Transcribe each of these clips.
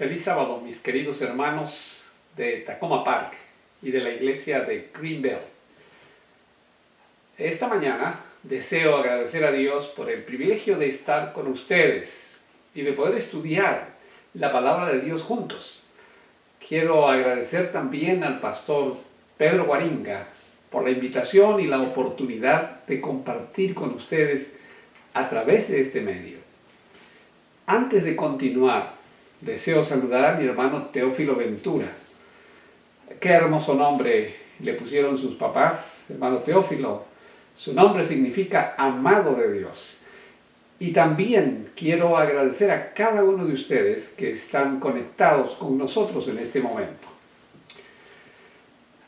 Feliz sábado, mis queridos hermanos de Takoma Park y de la iglesia de Greenbelt. Esta mañana deseo agradecer a Dios por el privilegio de estar con ustedes y de poder estudiar la palabra de Dios juntos. Quiero agradecer también al pastor Pedro Guaringa por la invitación y la oportunidad de compartir con ustedes a través de este medio. Antes de continuar, deseo saludar a mi hermano Teófilo Ventura. Qué hermoso nombre le pusieron sus papás, hermano Teófilo. Su nombre significa amado de Dios. Y también quiero agradecer a cada uno de ustedes que están conectados con nosotros en este momento.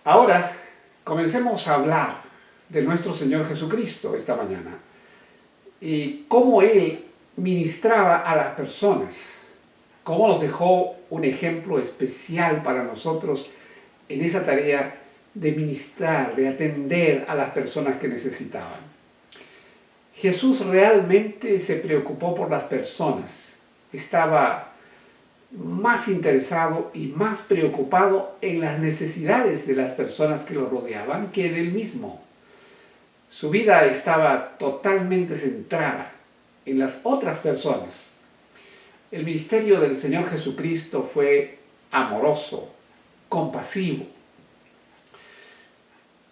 Ahora, comencemos a hablar de nuestro Señor Jesucristo esta mañana y cómo Él ministraba a las personas, cómo nos dejó un ejemplo especial para nosotros en esa tarea de ministrar, de atender a las personas que necesitaban. Jesús realmente se preocupó por las personas, estaba más interesado y más preocupado en las necesidades de las personas que lo rodeaban que en él mismo. Su vida estaba totalmente centrada en las otras personas. El ministerio del Señor Jesucristo fue amoroso, compasivo.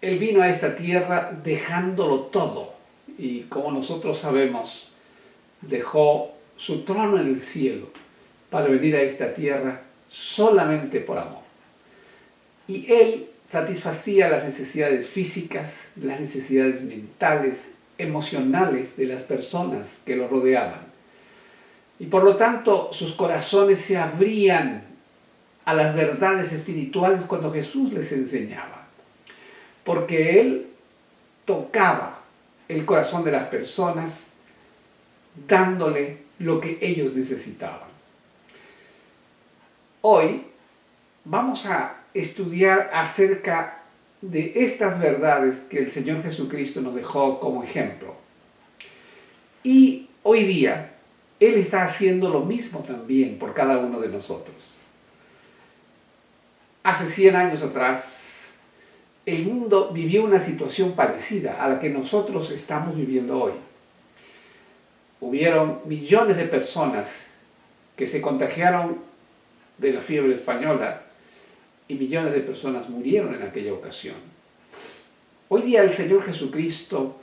Él vino a esta tierra dejándolo todo y, como nosotros sabemos, dejó su trono en el cielo para venir a esta tierra solamente por amor. Y Él satisfacía las necesidades físicas, las necesidades mentales, emocionales de las personas que lo rodeaban. Y por lo tanto, sus corazones se abrían a las verdades espirituales cuando Jesús les enseñaba. Porque Él tocaba el corazón de las personas, dándole lo que ellos necesitaban. Hoy vamos a estudiar acerca de estas verdades que el Señor Jesucristo nos dejó como ejemplo. Y hoy día, Él está haciendo lo mismo también por cada uno de nosotros. Hace 100 años atrás, el mundo vivió una situación parecida a la que nosotros estamos viviendo hoy. Hubieron millones de personas que se contagiaron de la fiebre española y millones de personas murieron en aquella ocasión. Hoy día el Señor Jesucristo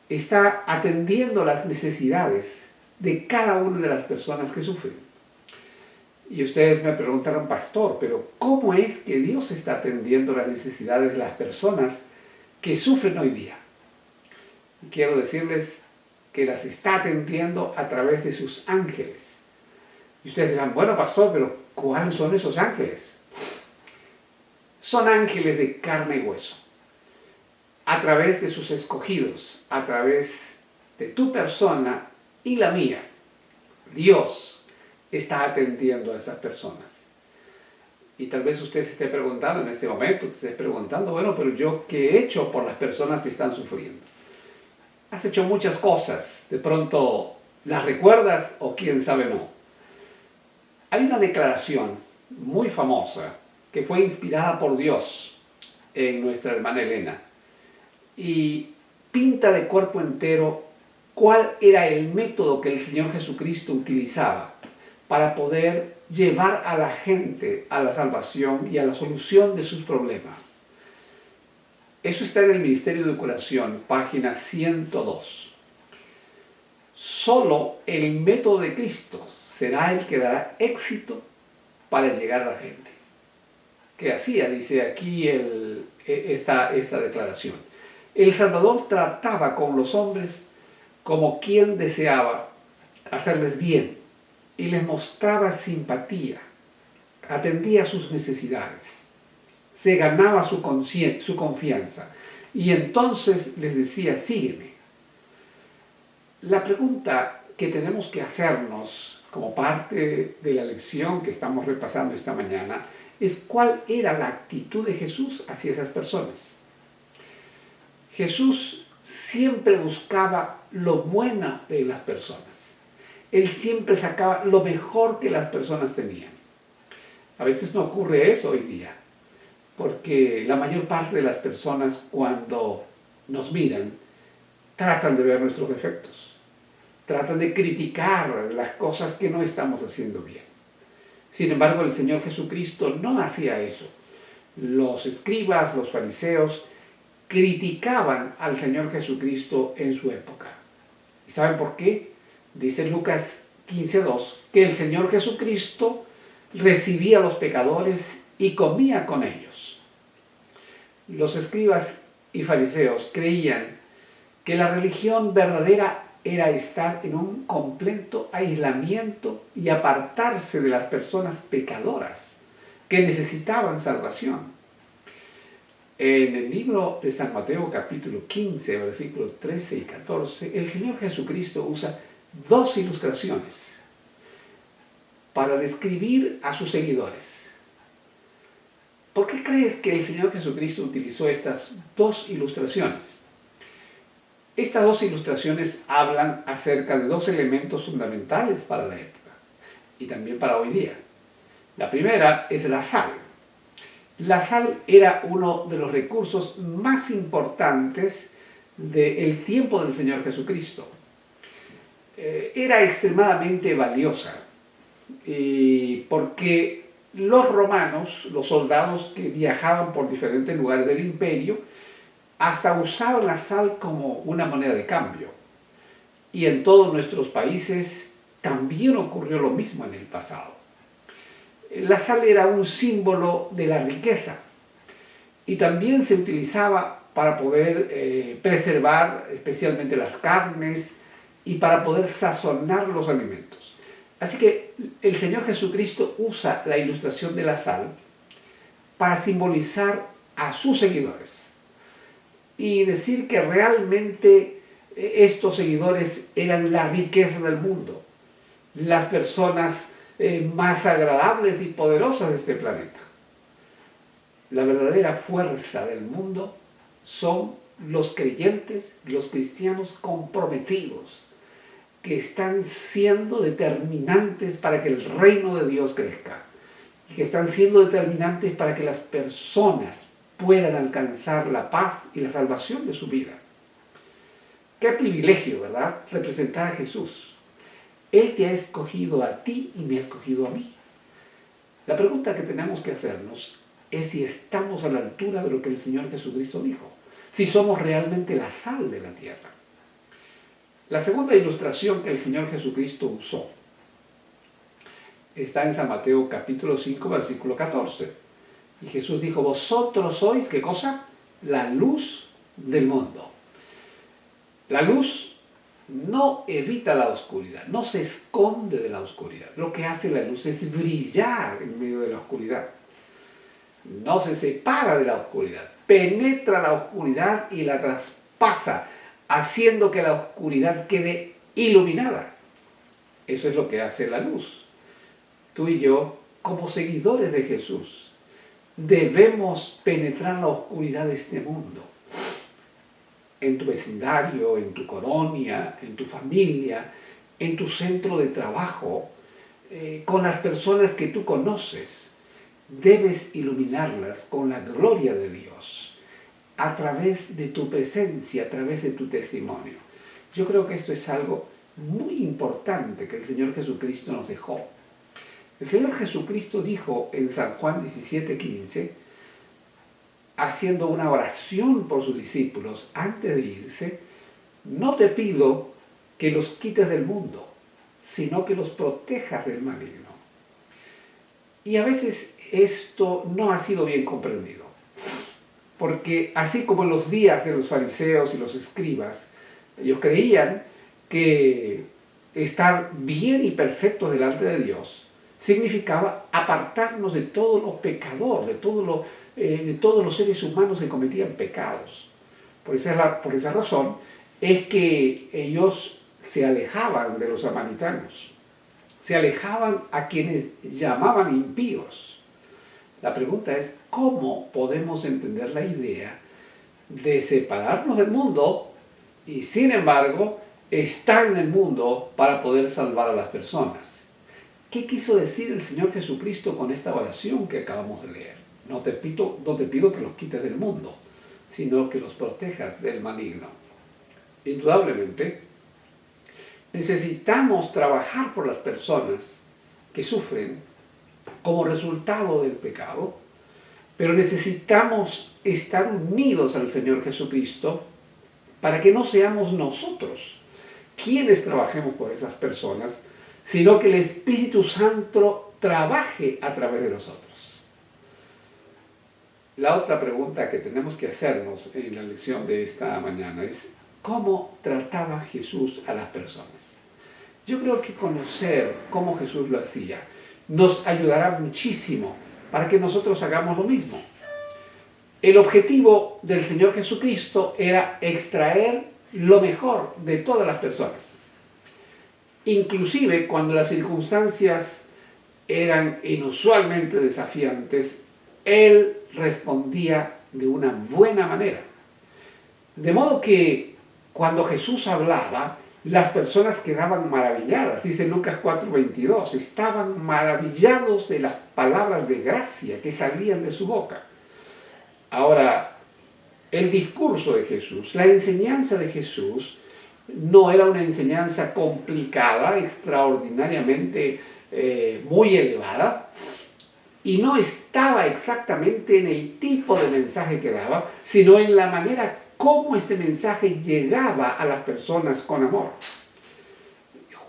está atendiendo las necesidades de cada una de las personas que sufren. Y ustedes me preguntaron, pastor, pero ¿cómo es que Dios está atendiendo las necesidades de las personas que sufren hoy día? Y quiero decirles que las está atendiendo a través de sus ángeles. Y ustedes dirán, bueno, pastor, pero ¿cuáles son esos ángeles? Son ángeles de carne y hueso. A través de sus escogidos, a través de tu persona y la mía, Dios está atendiendo a esas personas. Y tal vez usted se esté preguntando en este momento, se esté preguntando, bueno, pero yo, ¿qué he hecho por las personas que están sufriendo? Has hecho muchas cosas, de pronto las recuerdas o quién sabe no. Hay una declaración muy famosa que fue inspirada por Dios en nuestra hermana Elena y pinta de cuerpo entero cuál era el método que el Señor Jesucristo utilizaba para poder llevar a la gente a la salvación y a la solución de sus problemas. Eso está en el Ministerio de Curación, página 102. Solo el método de Cristo será el que dará éxito para llegar a la gente. ¿Qué hacía? Dice aquí esta declaración. El Salvador trataba con los hombres como quien deseaba hacerles bien y les mostraba simpatía, atendía sus necesidades, se ganaba su confianza y entonces les decía, sígueme. La pregunta que tenemos que hacernos como parte de la lección que estamos repasando esta mañana es cuál era la actitud de Jesús hacia esas personas. Jesús siempre buscaba lo bueno de las personas. Él siempre sacaba lo mejor que las personas tenían. A veces no ocurre eso hoy día, porque la mayor parte de las personas cuando nos miran tratan de ver nuestros defectos, tratan de criticar las cosas que no estamos haciendo bien. Sin embargo, el Señor Jesucristo no hacía eso. Los escribas, los fariseos, criticaban al Señor Jesucristo en su época. ¿Y saben por qué? Dice Lucas 15:2, que el Señor Jesucristo recibía a los pecadores y comía con ellos. Los escribas y fariseos creían que la religión verdadera era estar en un completo aislamiento y apartarse de las personas pecadoras que necesitaban salvación. En el libro de San Mateo capítulo 15, versículos 13 y 14, el Señor Jesucristo usa dos ilustraciones para describir a sus seguidores. ¿Por qué crees que el Señor Jesucristo utilizó estas dos ilustraciones? Estas dos ilustraciones hablan acerca de dos elementos fundamentales para la época y también para hoy día. La primera es la sal. La sal era uno de los recursos más importantes del tiempo del Señor Jesucristo. Era extremadamente valiosa porque los romanos, los soldados que viajaban por diferentes lugares del imperio, hasta usaban la sal como una moneda de cambio. Y en todos nuestros países también ocurrió lo mismo en el pasado. La sal era un símbolo de la riqueza y también se utilizaba para poder preservar especialmente las carnes y para poder sazonar los alimentos. Así que el Señor Jesucristo usa la ilustración de la sal para simbolizar a sus seguidores y decir que realmente estos seguidores eran la riqueza del mundo, las personas más agradables y poderosas de este planeta. La verdadera fuerza del mundo son los creyentes, los cristianos comprometidos, que están siendo determinantes para que el reino de Dios crezca y que están siendo determinantes para que las personas puedan alcanzar la paz y la salvación de su vida. Qué privilegio, ¿verdad?, representar a Jesús. Él te ha escogido a ti y me ha escogido a mí. La pregunta que tenemos que hacernos es si estamos a la altura de lo que el Señor Jesucristo dijo, si somos realmente la sal de la tierra. La segunda ilustración que el Señor Jesucristo usó está en San Mateo capítulo 5, versículo 14. Y Jesús dijo, vosotros sois, ¿qué cosa? La luz del mundo. La luz no evita la oscuridad, no se esconde de la oscuridad. Lo que hace la luz es brillar en medio de la oscuridad. No se separa de la oscuridad, penetra la oscuridad y la traspasa, haciendo que la oscuridad quede iluminada. Eso es lo que hace la luz. Tú y yo, como seguidores de Jesús, debemos penetrar la oscuridad de este mundo. En tu vecindario, en tu colonia, en tu familia, en tu centro de trabajo, con las personas que tú conoces, debes iluminarlas con la gloria de Dios, a través de tu presencia, a través de tu testimonio. Yo creo que esto es algo muy importante que el Señor Jesucristo nos dejó. El Señor Jesucristo dijo en San Juan 17:15, haciendo una oración por sus discípulos antes de irse, no te pido que los quites del mundo, sino que los protejas del maligno. Y a veces esto no ha sido bien comprendido. Porque así como en los días de los fariseos y los escribas, ellos creían que estar bien y perfectos delante de Dios significaba apartarnos de todo lo pecador, de todos los seres humanos que cometían pecados. Por esa razón es que ellos se alejaban de los samaritanos, se alejaban a quienes llamaban impíos. La pregunta es, ¿cómo podemos entender la idea de separarnos del mundo y, sin embargo, estar en el mundo para poder salvar a las personas? ¿Qué quiso decir el Señor Jesucristo con esta oración que acabamos de leer? No te pido que los quites del mundo, sino que los protejas del maligno. Indudablemente, necesitamos trabajar por las personas que sufren como resultado del pecado, pero necesitamos estar unidos al Señor Jesucristo para que no seamos nosotros quienes trabajemos por esas personas, sino que el Espíritu Santo trabaje a través de nosotros. La otra pregunta que tenemos que hacernos en la lección de esta mañana es: ¿cómo trataba Jesús a las personas? Yo creo que conocer cómo Jesús lo hacía nos ayudará muchísimo para que nosotros hagamos lo mismo. El objetivo del Señor Jesucristo era extraer lo mejor de todas las personas. Inclusive cuando las circunstancias eran inusualmente desafiantes, Él respondía de una buena manera. De modo que cuando Jesús hablaba, las personas quedaban maravilladas. Dice Lucas 4:22, estaban maravillados de las palabras de gracia que salían de su boca. Ahora, el discurso de Jesús, la enseñanza de Jesús, no era una enseñanza complicada, extraordinariamente muy elevada, y no estaba exactamente en el tipo de mensaje que daba, sino en la manera como este mensaje llegaba a las personas con amor.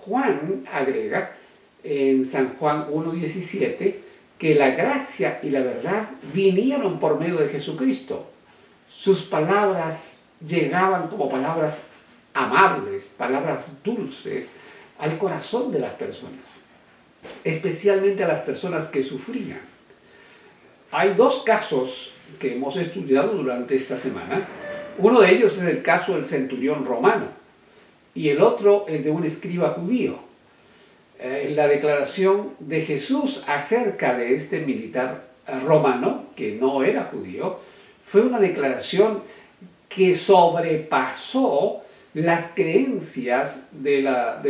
Juan agrega en San Juan 1:17 que la gracia y la verdad vinieron por medio de Jesucristo. Sus palabras llegaban como palabras amables, palabras dulces al corazón de las personas, especialmente a las personas que sufrían. Hay dos casos que hemos estudiado durante esta semana. Uno de ellos es el caso del centurión romano y el otro el de un escriba judío. La declaración de Jesús acerca de este militar romano, que no era judío, fue una declaración que sobrepasó las creencias de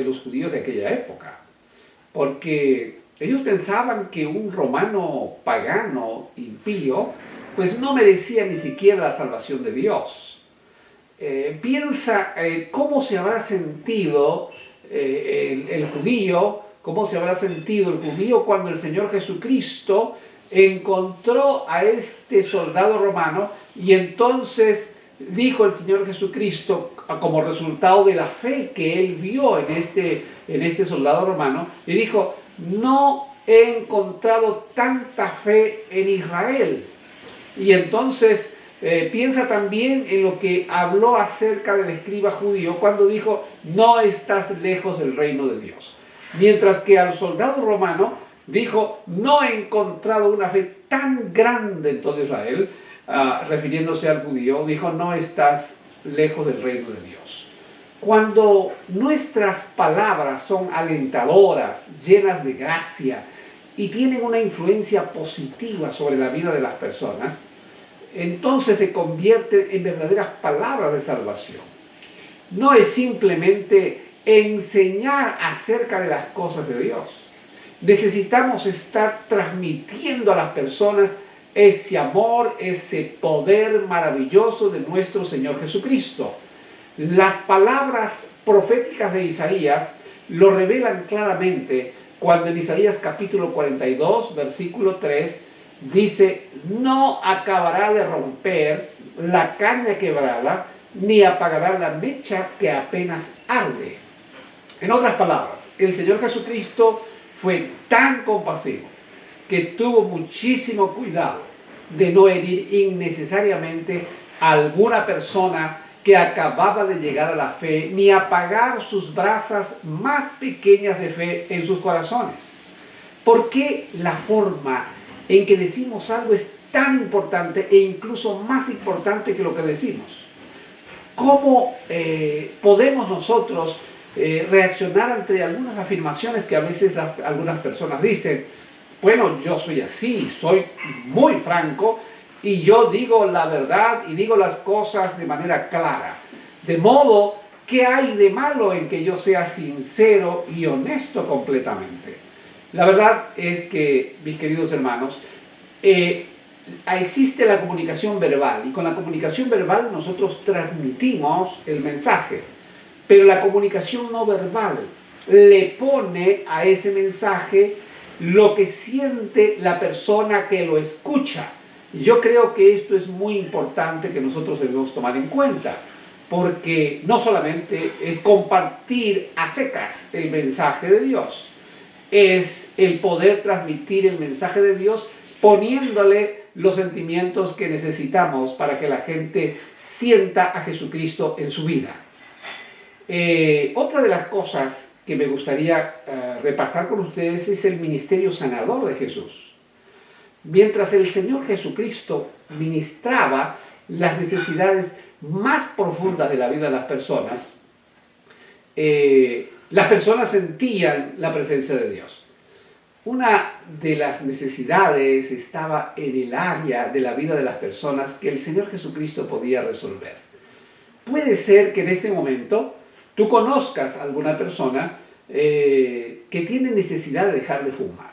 los judíos de aquella época, porque ellos pensaban que un romano pagano, impío, pues no merecía ni siquiera la salvación de Dios. Piensa cómo se habrá sentido el judío, cuando el Señor Jesucristo encontró a este soldado romano y entonces dijo el Señor Jesucristo, como resultado de la fe que él vio en este soldado romano, y dijo: no he encontrado tanta fe en Israel. Y entonces piensa también en lo que habló acerca del escriba judío cuando dijo: no estás lejos del reino de Dios. Mientras que al soldado romano dijo: no he encontrado una fe tan grande en todo Israel, refiriéndose al judío, dijo: no estás lejos del reino de Dios. Cuando nuestras palabras son alentadoras, llenas de gracia y tienen una influencia positiva sobre la vida de las personas, entonces se convierten en verdaderas palabras de salvación. No es simplemente enseñar acerca de las cosas de Dios. Necesitamos estar transmitiendo a las personas ese amor, ese poder maravilloso de nuestro Señor Jesucristo. Las palabras proféticas de Isaías lo revelan claramente cuando en Isaías capítulo 42, versículo 3, dice: no acabará de romper la caña quebrada, ni apagará la mecha que apenas arde. En otras palabras, el Señor Jesucristo fue tan compasivo que tuvo muchísimo cuidado de no herir innecesariamente a alguna persona que acababa de llegar a la fe, ni apagar sus brasas más pequeñas de fe en sus corazones. ¿Por qué la forma en que decimos algo es tan importante e incluso más importante que lo que decimos? ¿Cómo podemos nosotros reaccionar ante algunas afirmaciones que a veces algunas personas dicen? Bueno, yo soy así, soy muy franco y yo digo la verdad y digo las cosas de manera clara. De modo, ¿qué hay de malo en que yo sea sincero y honesto completamente? La verdad es que, mis queridos hermanos, existe la comunicación verbal y con la comunicación verbal nosotros transmitimos el mensaje, pero la comunicación no verbal le pone a ese mensaje lo que siente la persona que lo escucha. Yo creo que esto es muy importante que nosotros debemos tomar en cuenta, porque no solamente es compartir a secas el mensaje de Dios, es el poder transmitir el mensaje de Dios poniéndole los sentimientos que necesitamos para que la gente sienta a Jesucristo en su vida. Otra de las cosas que me gustaría repasar con ustedes es el ministerio sanador de Jesús. Mientras el Señor Jesucristo ministraba las necesidades más profundas de la vida de las personas sentían la presencia de Dios. Una de las necesidades estaba en el área de la vida de las personas que el Señor Jesucristo podía resolver. Puede ser que en este momento tú conozcas a alguna persona que tiene necesidad de dejar de fumar.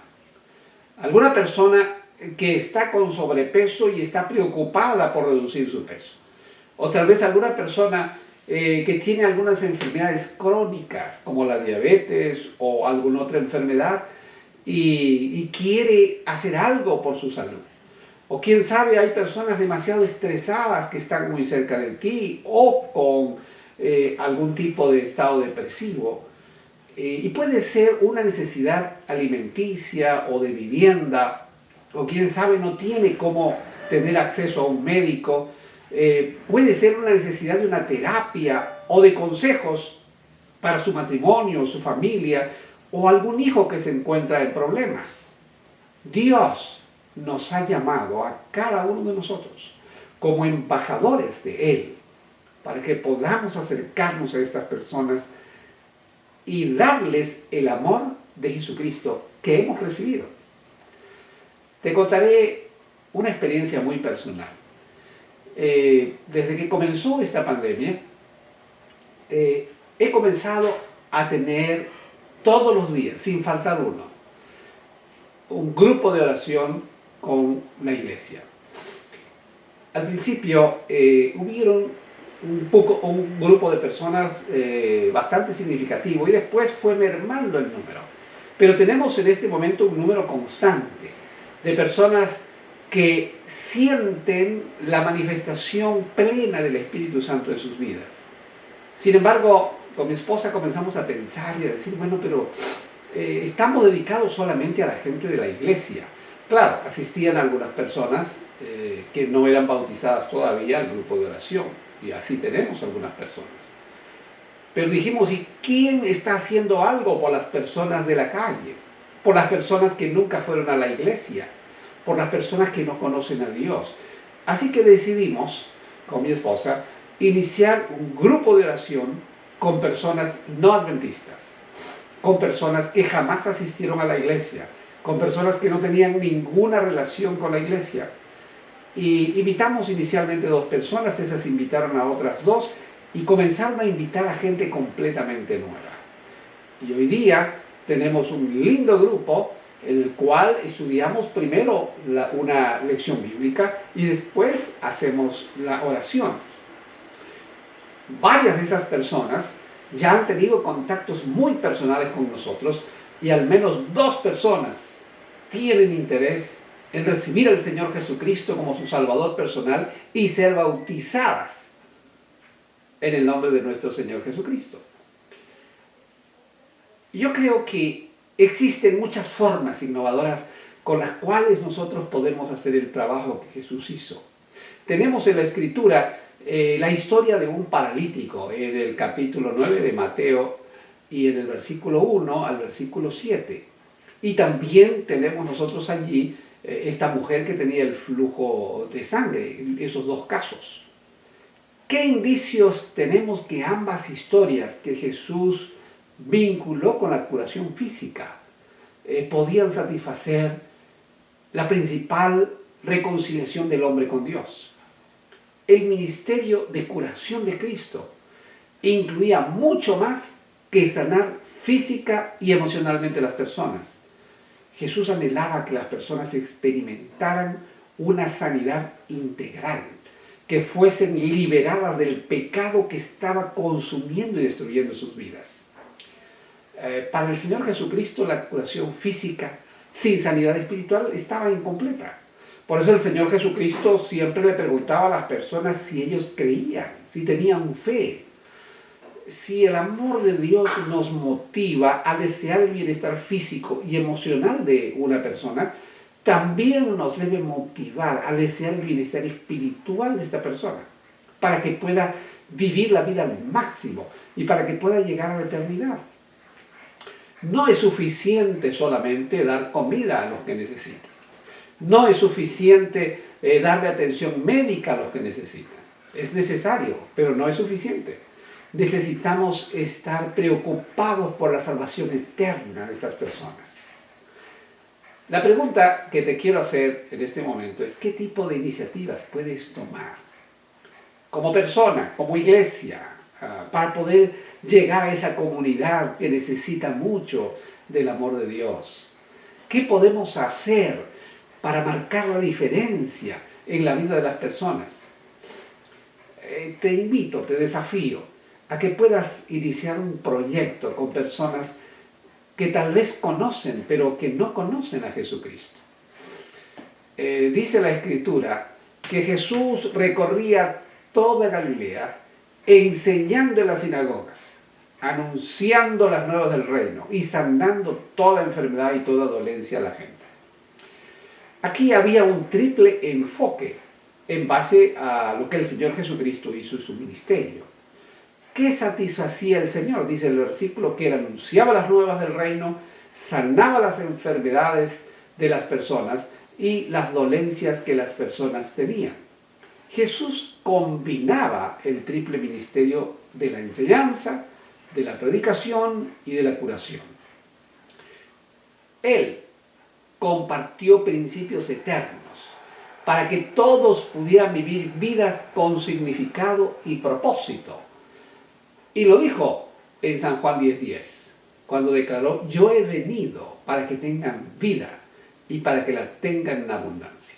Alguna persona que está con sobrepeso y está preocupada por reducir su peso. O tal vez alguna persona que tiene algunas enfermedades crónicas como la diabetes o alguna otra enfermedad y quiere hacer algo por su salud. O quién sabe, hay personas demasiado estresadas que están muy cerca de ti o con algún tipo de estado depresivo. Y puede ser una necesidad alimenticia o de vivienda, o quién sabe no tiene cómo tener acceso a un médico. Puede ser una necesidad de una terapia o de consejos para su matrimonio, su familia o algún hijo que se encuentra en problemas. Dios nos ha llamado a cada uno de nosotros como embajadores de Él para que podamos acercarnos a estas personas y darles el amor de Jesucristo que hemos recibido. Te contaré una experiencia muy personal. Desde que comenzó esta pandemia, he comenzado a tener todos los días, sin faltar uno, un grupo de oración con la iglesia. Al principio hubieron un grupo de personas bastante significativo y después fue mermando el número. Pero tenemos en este momento un número constante de personas que sienten la manifestación plena del Espíritu Santo en sus vidas. Sin embargo, con mi esposa comenzamos a pensar y a decir, bueno, pero estamos dedicados solamente a la gente de la iglesia. Claro, asistían algunas personas que no eran bautizadas todavía al grupo de oración, y así tenemos algunas personas. Pero dijimos, ¿y quién está haciendo algo por las personas de la calle? Por las personas que nunca fueron a la iglesia, por las personas que no conocen a Dios. Así que decidimos, con mi esposa, iniciar un grupo de oración con personas no adventistas, con personas que jamás asistieron a la iglesia, con personas que no tenían ninguna relación con la iglesia. Y invitamos inicialmente 2 personas, esas invitaron a otras 2 y comenzaron a invitar a gente completamente nueva. Y hoy día tenemos un lindo grupo en el cual estudiamos primero una lección bíblica y después hacemos la oración. Varias de esas personas ya han tenido contactos muy personales con nosotros y al menos 2 personas tienen interés en recibir al Señor Jesucristo como su Salvador personal y ser bautizadas en el nombre de nuestro Señor Jesucristo. Yo creo que existen muchas formas innovadoras con las cuales nosotros podemos hacer el trabajo que Jesús hizo. Tenemos en la Escritura la historia de un paralítico en el capítulo 9 de Mateo y en el versículo 1 al versículo 7. Y también tenemos nosotros allí esta mujer que tenía el flujo de sangre, esos 2 casos. ¿Qué indicios tenemos que ambas historias que Jesús vinculó con la curación física podían satisfacer la principal reconciliación del hombre con Dios? El ministerio de curación de Cristo incluía mucho más que sanar física y emocionalmente a las personas. Jesús anhelaba que las personas experimentaran una sanidad integral, que fuesen liberadas del pecado que estaba consumiendo y destruyendo sus vidas. Para el Señor Jesucristo la curación física sin sanidad espiritual estaba incompleta. Por eso el Señor Jesucristo siempre le preguntaba a las personas si ellos creían, si tenían fe. Si el amor de Dios nos motiva a desear el bienestar físico y emocional de una persona, también nos debe motivar a desear el bienestar espiritual de esta persona, para que pueda vivir la vida al máximo y para que pueda llegar a la eternidad. No es suficiente solamente dar comida a los que necesitan. No es suficiente darle atención médica a los que necesitan. Es necesario, pero no es suficiente. Necesitamos estar preocupados por la salvación eterna de estas personas. La pregunta que te quiero hacer en este momento es: ¿qué tipo de iniciativas puedes tomar como persona, como iglesia, para poder llegar a esa comunidad que necesita mucho del amor de Dios? ¿Qué podemos hacer para marcar la diferencia en la vida de las personas? Te invito, te desafío a que puedas iniciar un proyecto con personas que tal vez conocen, pero que no conocen a Jesucristo. Dice la Escritura que Jesús recorría toda Galilea, enseñando en las sinagogas, anunciando las nuevas del reino y sanando toda enfermedad y toda dolencia a la gente. Aquí había un triple enfoque en base a lo que el Señor Jesucristo hizo en su ministerio. ¿Qué satisfacía el Señor? Dice el versículo que Él anunciaba las nuevas del reino, sanaba las enfermedades de las personas y las dolencias que las personas tenían. Jesús combinaba el triple ministerio de la enseñanza, de la predicación y de la curación. Él compartió principios eternos para que todos pudieran vivir vidas con significado y propósito. Y lo dijo en San Juan 10:10, cuando declaró: yo he venido para que tengan vida y para que la tengan en abundancia.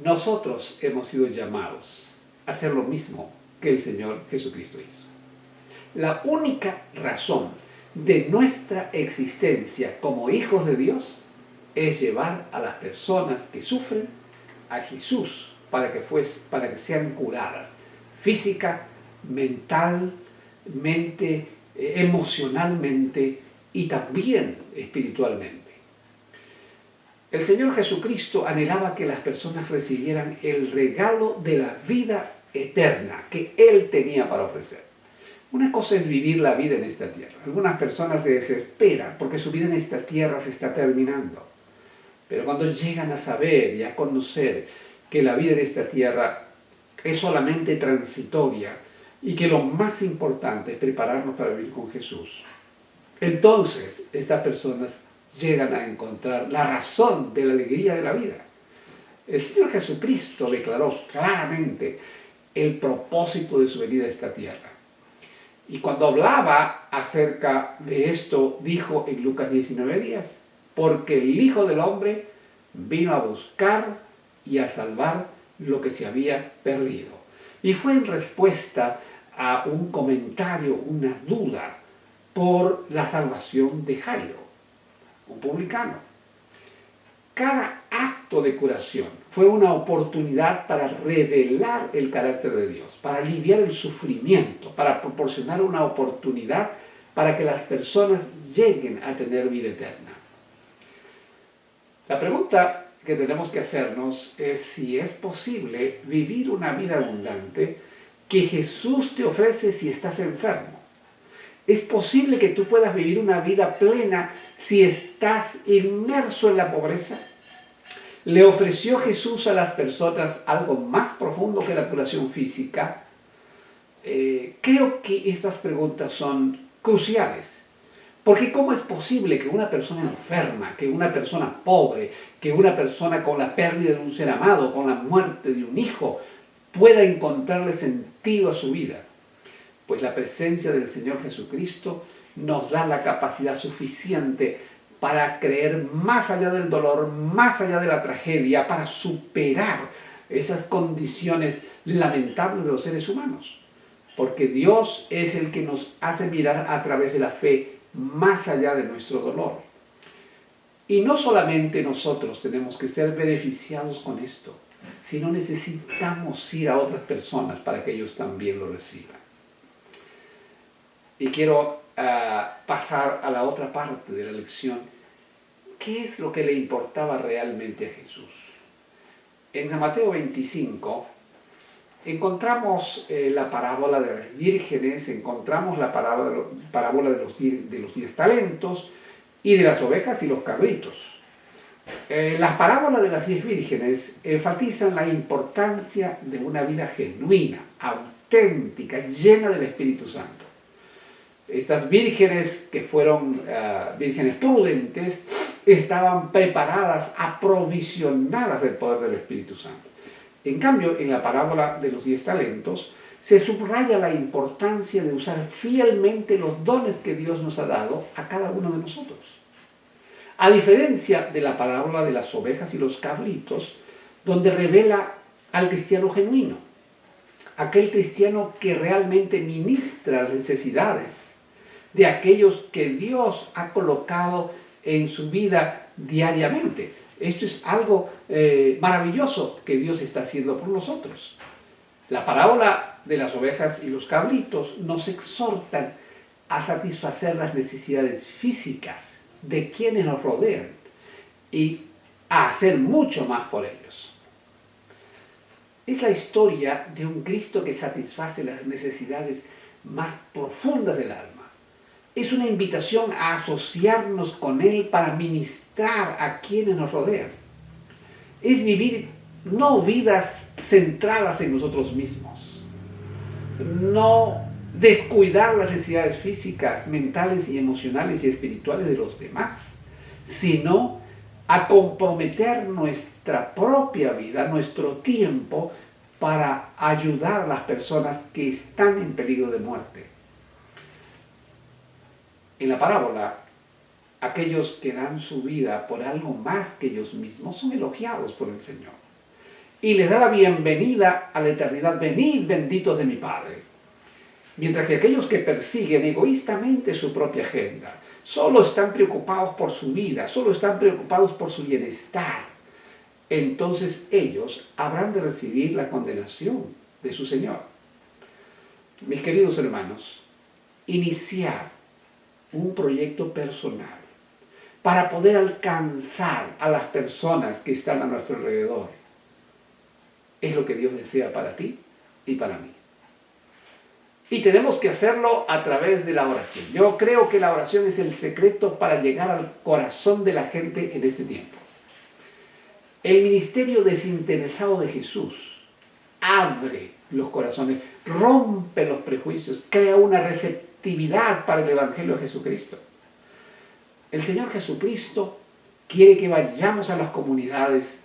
Nosotros hemos sido llamados a hacer lo mismo que el Señor Jesucristo hizo. La única razón de nuestra existencia como hijos de Dios es llevar a las personas que sufren a Jesús para que sean curadas física, mentalmente, emocionalmente y también espiritualmente. El Señor Jesucristo anhelaba que las personas recibieran el regalo de la vida eterna que Él tenía para ofrecer. Una cosa es vivir la vida en esta tierra. Algunas personas se desesperan porque su vida en esta tierra se está terminando. Pero cuando llegan a saber y a conocer que la vida en esta tierra es solamente transitoria y que lo más importante es prepararnos para vivir con Jesús, entonces estas personas llegan a encontrar la razón de la alegría de la vida. El Señor Jesucristo declaró claramente el propósito de su venida a esta tierra. Y cuando hablaba acerca de esto, dijo en Lucas 19:10, porque el Hijo del Hombre vino a buscar y a salvar lo que se había perdido. Y fue en respuesta a un comentario, una duda, por la salvación de Jairo, un publicano. Cada acto de curación fue una oportunidad para revelar el carácter de Dios, para aliviar el sufrimiento, para proporcionar una oportunidad para que las personas lleguen a tener vida eterna. La pregunta que tenemos que hacernos es si es posible vivir una vida abundante que Jesús te ofrece si estás enfermo. ¿Es posible que tú puedas vivir una vida plena si estás inmerso en la pobreza? ¿Le ofreció Jesús a las personas algo más profundo que la curación física? Creo que estas preguntas son cruciales. Porque ¿cómo es posible que una persona enferma, que una persona pobre, que una persona con la pérdida de un ser amado, con la muerte de un hijo, pueda encontrarle sentido a su vida? Pues la presencia del Señor Jesucristo nos da la capacidad suficiente para creer más allá del dolor, más allá de la tragedia, para superar esas condiciones lamentables de los seres humanos. Porque Dios es el que nos hace mirar a través de la fe más allá de nuestro dolor. Y no solamente nosotros tenemos que ser beneficiados con esto, sino necesitamos ir a otras personas para que ellos también lo reciban. Y quiero pasar a la otra parte de la lección. ¿Qué es lo que le importaba realmente a Jesús? En San Mateo 25 encontramos la parábola de las vírgenes, encontramos la parábola de los 10 talentos y de las ovejas y los cabritos. Las parábolas de las 10 vírgenes enfatizan la importancia de una vida genuina, auténtica, llena del Espíritu Santo. Estas vírgenes, que fueron vírgenes prudentes, estaban preparadas, aprovisionadas del poder del Espíritu Santo. En cambio, en la parábola de los 10 talentos, se subraya la importancia de usar fielmente los dones que Dios nos ha dado a cada uno de nosotros. A diferencia de la parábola de las ovejas y los cabritos, donde revela al cristiano genuino, aquel cristiano que realmente ministra las necesidades de aquellos que Dios ha colocado en su vida diariamente. Esto es algo maravilloso que Dios está haciendo por nosotros. La parábola de las ovejas y los cabritos nos exhortan a satisfacer las necesidades físicas de quienes nos rodean y a hacer mucho más por ellos. Es la historia de un Cristo que satisface las necesidades más profundas del alma. Es una invitación a asociarnos con Él para ministrar a quienes nos rodean. Es vivir no vidas centradas en nosotros mismos, no descuidar las necesidades físicas, mentales y emocionales y espirituales de los demás, sino a comprometer nuestra propia vida, nuestro tiempo, para ayudar a las personas que están en peligro de muerte. En la parábola, aquellos que dan su vida por algo más que ellos mismos son elogiados por el Señor. Y les da la bienvenida a la eternidad. Venid, benditos de mi Padre. Mientras que aquellos que persiguen egoístamente su propia agenda, solo están preocupados por su vida, solo están preocupados por su bienestar, entonces ellos habrán de recibir la condenación de su Señor. Mis queridos hermanos, iniciar un proyecto personal para poder alcanzar a las personas que están a nuestro alrededor es lo que Dios desea para ti y para mí. Y tenemos que hacerlo a través de la oración. Yo creo que la oración es el secreto para llegar al corazón de la gente en este tiempo. El ministerio desinteresado de Jesús abre los corazones, rompe los prejuicios, crea una receptividad para el Evangelio de Jesucristo. El Señor Jesucristo quiere que vayamos a las comunidades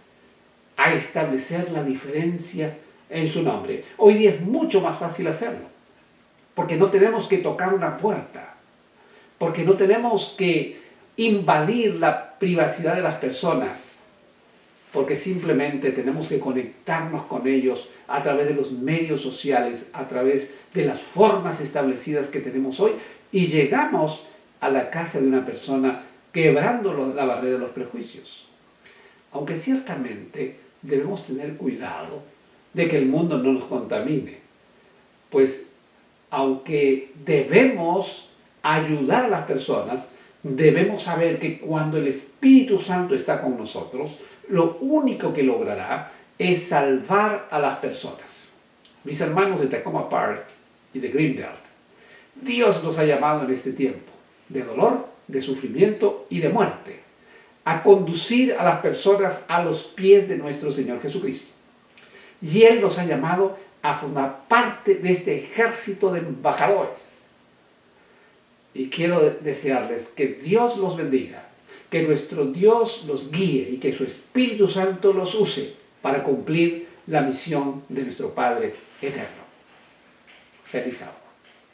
a establecer la diferencia en su nombre. Hoy día es mucho más fácil hacerlo, porque no tenemos que tocar una puerta, porque no tenemos que invadir la privacidad de las personas, porque simplemente tenemos que conectarnos con ellos a través de los medios sociales, a través de las formas establecidas que tenemos hoy, y llegamos a la casa de una persona quebrando la barrera de los prejuicios. Aunque ciertamente debemos tener cuidado de que el mundo no nos contamine, pues aunque debemos ayudar a las personas, debemos saber que cuando el Espíritu Santo está con nosotros, lo único que logrará es salvar a las personas. Mis hermanos de Takoma Park y de Greenbelt, Dios nos ha llamado en este tiempo de dolor, de sufrimiento y de muerte a conducir a las personas a los pies de nuestro Señor Jesucristo. Y Él nos ha llamado a formar parte de este ejército de embajadores. Y quiero desearles que Dios los bendiga, que nuestro Dios los guíe y que su Espíritu Santo los use para cumplir la misión de nuestro Padre eterno. Feliz sábado.